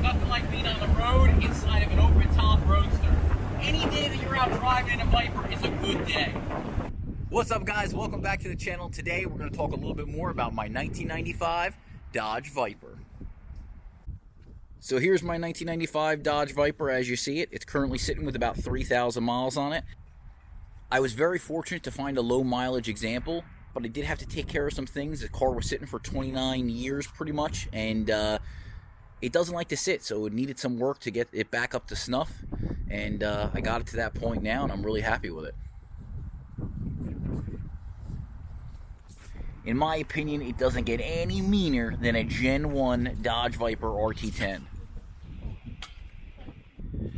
nothing like being on the road inside of an open-top roadster. Any day that you're out driving in a Viper is a good day. What's up, guys? Welcome back to the channel. Today we're going to talk a little bit more about my 1995 Dodge Viper. So here's my 1995 Dodge Viper as you see it. It's currently sitting with about 3,000 miles on it. I was very fortunate to find a low mileage example, but I did have to take care of some things. The car was sitting for 29 years pretty much, and it doesn't like to sit, so it needed some work to get it back up to snuff, and I got it to that point now, and I'm really happy with it. In my opinion, it doesn't get any meaner than a Gen 1 Dodge Viper RT10.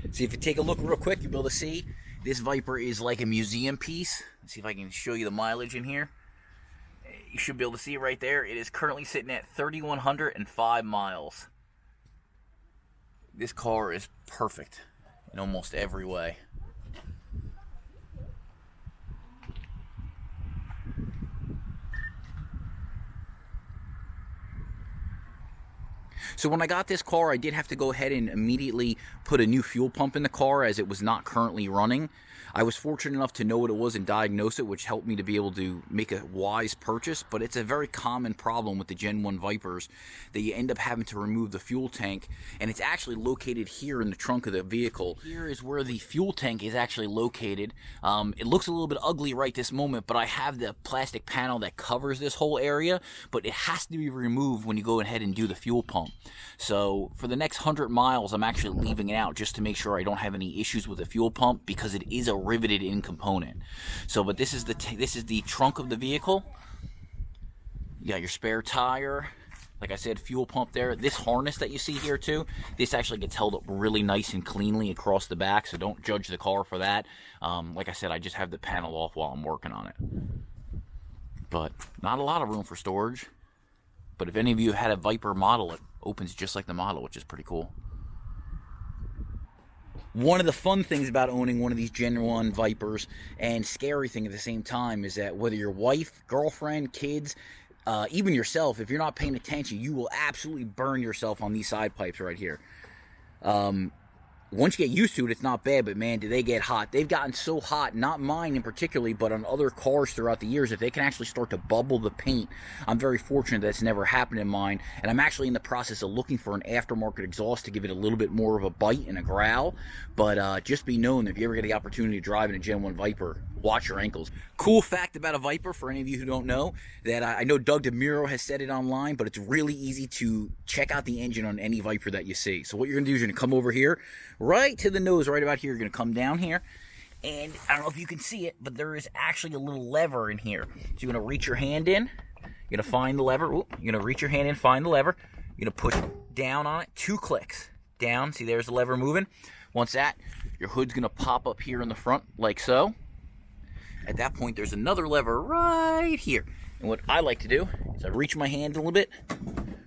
See, if you take a look real quick, you'll be able to see this Viper is like a museum piece. Let's see if I can show you the mileage in here. You should be able to see it right there. It is currently sitting at 3,105 miles. This car is perfect in almost every way. So when I got this car, I did have to go ahead and immediately put a new fuel pump in the car as it was not currently running. I was fortunate enough to know what it was and diagnose it, which helped me to be able to make a wise purchase. But it's a very common problem with the Gen 1 Vipers that you end up having to remove the fuel tank, and it's actually located here in the trunk of the vehicle. Here is where the fuel tank is actually located. It looks a little bit ugly right this moment, but I have the plastic panel that covers this whole area, but it has to be removed when you go ahead and do the fuel pump. So for the next 100 miles, I'm actually leaving it out just to make sure I don't have any issues with the fuel pump, because it is a riveted in component. So, but this is the trunk of the vehicle. You got your spare tire, like I said, fuel pump there. This harness that you see here too, this actually gets held up really nice and cleanly across the back, so don't judge the car for that. Like I said, I just have the panel off while I'm working on it. But not a lot of room for storage. But if any of you had a Viper model, it opens just like the model, which is pretty cool. One of the fun things about owning one of these Gen 1 Vipers, and scary thing at the same time, is that whether your wife, girlfriend, kids, even yourself, if you're not paying attention, you will absolutely burn yourself on these side pipes right here. Once you get used to it, it's not bad, but man, do they get hot. They've gotten so hot, not mine in particularly, but on other cars throughout the years, that they can actually start to bubble the paint. I'm very fortunate that's never happened in mine, and I'm actually in the process of looking for an aftermarket exhaust to give it a little bit more of a bite and a growl, but just be known that if you ever get the opportunity to drive in a Gen 1 Viper, watch your ankles. Cool fact about a Viper, for any of you who don't know, that I know Doug DeMuro has said it online, but it's really easy to check out the engine on any Viper that you see. So what you're going to do is you're going to come over here, right to the nose, right about here. You're going to come down here, and I don't know if you can see it, but there is actually a little lever in here. So you're going to reach your hand in, you're going to find the lever. You're going to reach your hand in, find the lever. You're going to push down on it, 2 clicks. Down, see there's the lever moving. Once that, your hood's going to pop up here in the front, like so. At that point, there's another lever right here. And what I like to do is I reach my hand a little bit,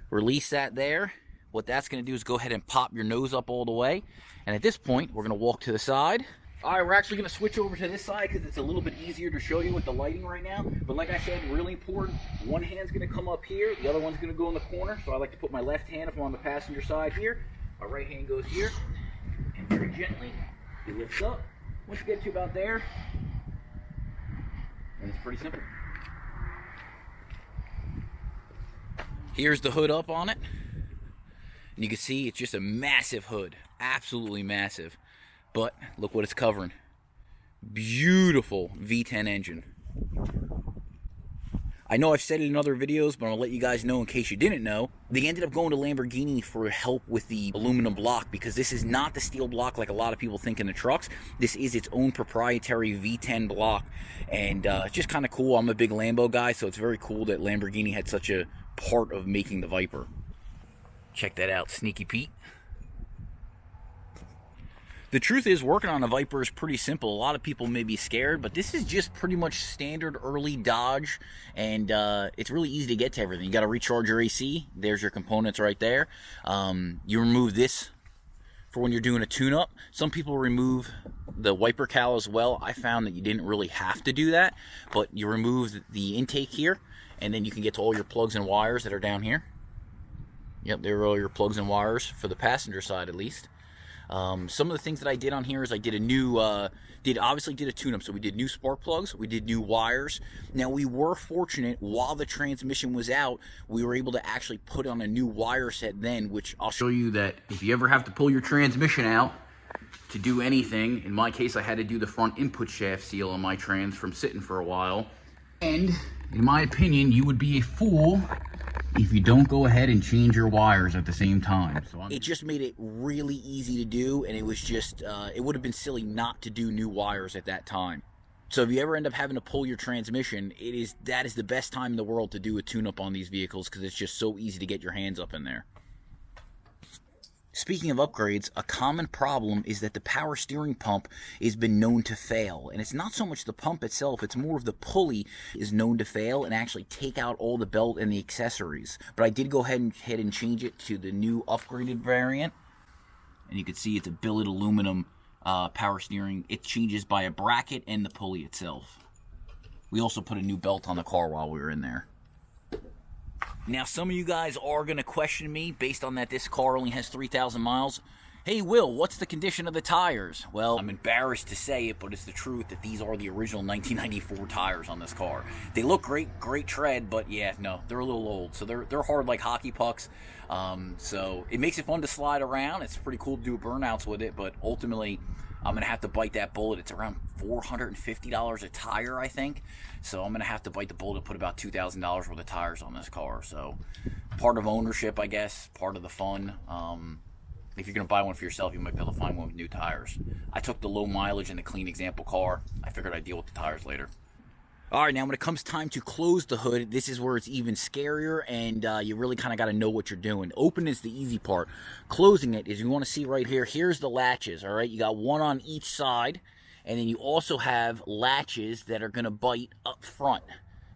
release that there. What that's going to do is go ahead and pop your nose up all the way. And at this point, we're going to walk to the side. All right, we're actually going to switch over to this side because it's a little bit easier to show you with the lighting right now. But like I said, really important. One hand's going to come up here. The other one's going to go in the corner. So I like to put my left hand if I'm on the passenger side here. My right hand goes here. And very gently, you lift up. Once you get to about there, and it's pretty simple. Here's the hood up on it. And you can see it's just a massive hood. Absolutely massive. But look what it's covering. Beautiful V10 engine. I know I've said it in other videos, but I'll let you guys know in case you didn't know. They ended up going to Lamborghini for help with the aluminum block, because this is not the steel block like a lot of people think in the trucks. This is its own proprietary V10 block, and it's just kind of cool. I'm a big Lambo guy, so it's very cool that Lamborghini had such a part of making the Viper. Check that out, Sneaky Pete. The truth is, working on a Viper is pretty simple. A lot of people may be scared, but this is just pretty much standard early Dodge, and it's really easy to get to everything. You got to recharge your AC. There's your components right there. You remove this for when you're doing a tune-up. Some people remove the wiper cowl as well. I found that you didn't really have to do that, but you remove the intake here, and then you can get to all your plugs and wires that are down here. Yep, there are all your plugs and wires for the passenger side, at least. Some of the things that I did on here is I did a new, obviously did a tune-up. So we did new spark plugs, we did new wires. Now we were fortunate while the transmission was out, we were able to actually put on a new wire set then, which I'll show you that if you ever have to pull your transmission out to do anything, in my case I had to do the front input shaft seal on my trans from sitting for a while. And in my opinion, you would be a fool if you don't go ahead and change your wires at the same time. So it just made it really easy to do, and it was just, it would have been silly not to do new wires at that time. So if you ever end up having to pull your transmission, that is the best time in the world to do a tune-up on these vehicles, because it's just so easy to get your hands up in there. Speaking of upgrades, a common problem is that the power steering pump has been known to fail. And it's not so much the pump itself, it's more of the pulley is known to fail and actually take out all the belt and the accessories. But I did go ahead and change it to the new upgraded variant. And you can see it's a billet aluminum power steering. It changes by a bracket and the pulley itself. We also put a new belt on the car while we were in there. Now, some of you guys are going to question me based on that this car only has 3,000 miles. Hey, Will, what's the condition of the tires? Well, I'm embarrassed to say it, but it's the truth that these are the original 1994 tires on this car. They look great, great tread, but yeah, no, they're a little old. So they're hard like hockey pucks. So it makes it fun to slide around. It's pretty cool to do burnouts with it, but ultimately, I'm going to have to bite that bullet. It's around $450 a tire, I think. So I'm going to have to bite the bullet and put about $2,000 worth of tires on this car. So part of ownership, I guess, part of the fun. If you're going to buy one for yourself, you might be able to find one with new tires. I took the low mileage and the clean example car. I figured I'd deal with the tires later. All right, now when it comes time to close the hood, this is where it's even scarier, and you really kind of got to know what you're doing. Open is the easy part. Closing it is, you want to see right here, here's the latches, all right? You got one on each side, and then you also have latches that are going to bite up front.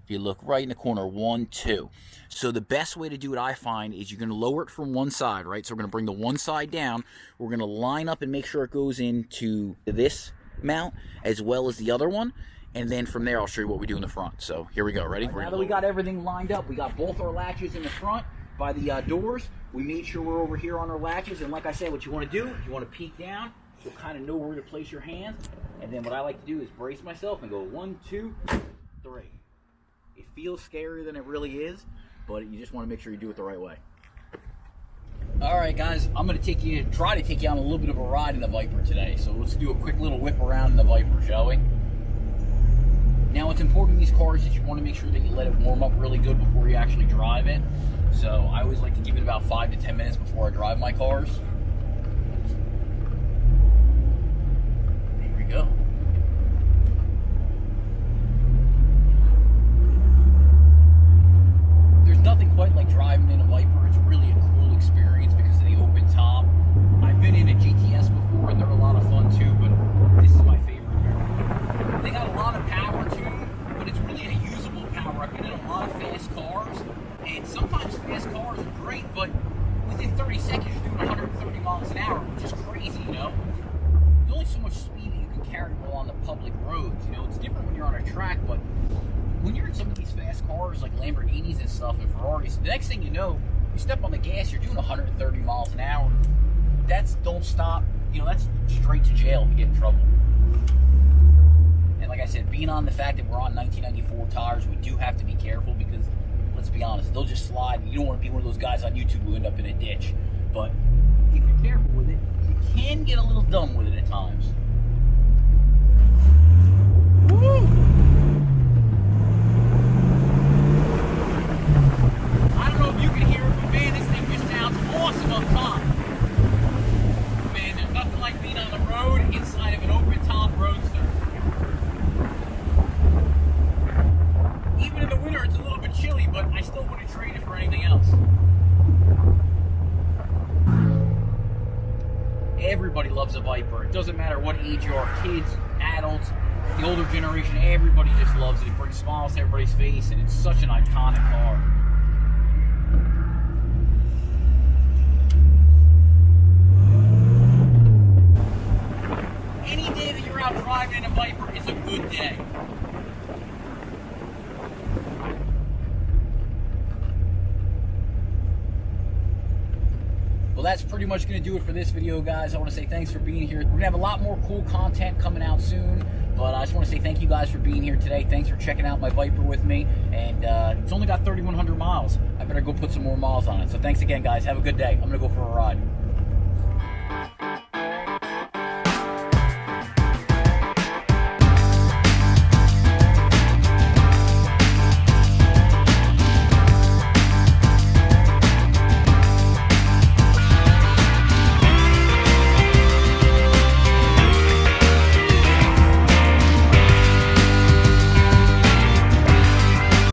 If you look right in the corner, 1, 2. So the best way to do it, I find, is you're going to lower it from one side, right? So we're going to bring the one side down. We're going to line up and make sure it goes into this mount as well as the other one. And then from there, I'll show you what we do in the front. So here we go. Ready? Right, now that we got everything lined up, we got both our latches in the front by the doors. We made sure we're over here on our latches. And like I said, what you want to do, you want to peek down. So kind of know where to place your hands. And then what I like to do is brace myself and go 1, 2, 3. It feels scarier than it really is, but you just want to make sure you do it the right way. All right, guys, I'm going to try to take you on a little bit of a ride in the Viper today. So let's do a quick little whip around in the Viper, shall we? Now, it's important in these cars that you want to make sure that you let it warm up really good before you actually drive it. So I always like to give it about 5 to 10 minutes before I drive my cars. Here we go. There's nothing quite like driving in a Viper. It's really a cool experience because of the open top. I've been in a GTS before and they're a lot of fun too, but this is my favorite. They got a lot of power to them, but it's really a usable power. I've been in a lot of fast cars, and sometimes fast cars are great, but within 30 seconds you're doing 130 miles an hour, which is crazy, you know? There's only so much speed that you can carry while on the public roads, you know? It's different when you're on a track, but when you're in some of these fast cars like Lamborghinis and stuff and Ferraris, the next thing you know, you step on the gas, you're doing 130 miles an hour. That's don't stop, you know, that's straight to jail if you get in trouble. And like I said, being on the fact that we're on 1994 tires, we do have to be careful because, let's be honest, they'll just slide. You don't want to be one of those guys on YouTube who end up in a ditch. But if you're careful with it, you can get a little dumb with it at times. Woo! I don't know if you can hear it, but man, this thing just sounds awesome up top. Man, there's nothing like being on the road inside of an open top roadster. Even in the winter, it's a little bit chilly, but I still wouldn't trade it for anything else. Everybody loves a Viper. It doesn't matter what age you are, kids, adults, the older generation, everybody just loves it. It brings smiles to everybody's face, and it's such an iconic car. Any day that you're out driving in a Viper is a good day. that's pretty much going to do it for this video, guys. I want to say thanks for being here. We're going to have a lot more cool content coming out soon, but I just want to say thank you guys for being here today. Thanks for checking out my Viper with me, and it's only got 3,100 miles. I better go put some more miles on it. So thanks again, guys. Have a good day. I'm going to go for a ride.